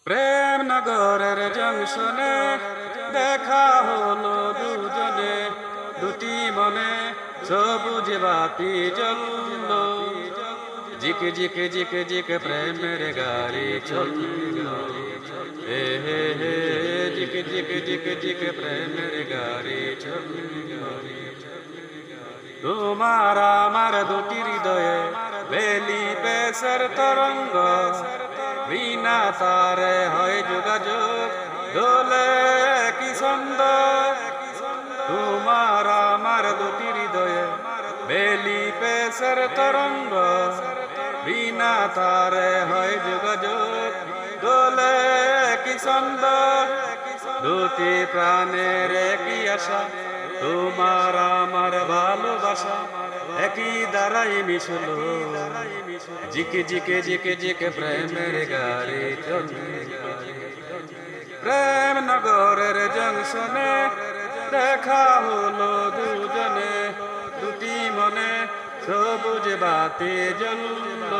প্রেম নগরের জংশনে দেখা হলো দুজনে, দুটি মনে সবুজ বাতি জ্বলল। জিকে জিকে জিকে জিকে প্রেমের গাড়ি চলল। হে হে হে জিকে জিকে জিকে জিকে প্রেমের গাড়ি চলল। তোমার আমার দুটি হৃদয়ে বেলি পেশার তরঙ্গ, বিনা তারে হয় যোগাযোগ, দোলে কি ছন্দ। তোমার আমার দুটি হৃদয়ে বেলি পেশার তরঙ্গ, বিনা তারে হয় যোগাযোগ, দোলে কি ছন্দ। দুটি প্রাণের কি আশা, তোমার আমার ভালোবাসা একই দ্বারাই মিশলো। জিকে জিকে জিকে জিকে প্রেমের গাড়ি চলল। প্রেম নগরের জংশনে দেখা হলো দুজনে, দুটি মনে সবুজ বাতি জ্বলল।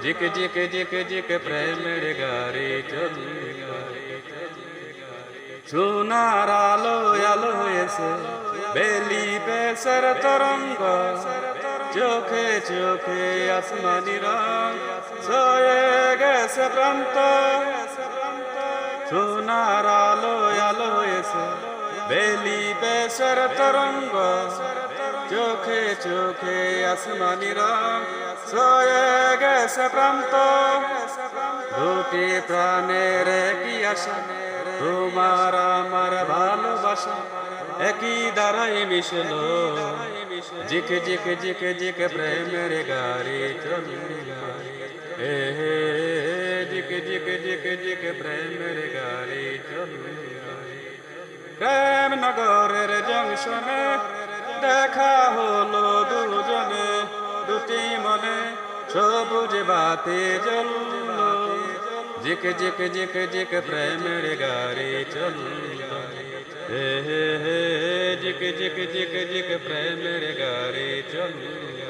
জিকে জিকে জিকে জিকে প্রেমের গাড়ি চলল। সোনার আলো আলো হয়েছে বেলি পেশার তরঙ্গ, চোখে চোখে আসমানি রং ছয়ে গেছে প্রান্ত। সোনার আলো আলো হয়েছে বেলি পেশার তরঙ্গ, চোখে চোখে আসমানি রং ছয়ে গেছে প্রান্ত। দুটি প্রাণের কি আশা, তোমার আমার ভালোবাসা একই দ্বারাই মিশলো। জিকে জিকে জিকে জিকে প্রেমের গাড়ি চলল। হে হে জিকে জিকে জিকে জিকে প্রেমের গাড়ি চলল। প্রেম নগরের জংশনে দেখা হলো দুজনে, দুটি মনে সবুজ বাতি জ্বলল। জিকে জিকে জিকে জিকে প্রেমের গাড়ি চলল। হে হে হে জিকে জিকে জিকে জিকে প্রেমের গাড়ি চলল।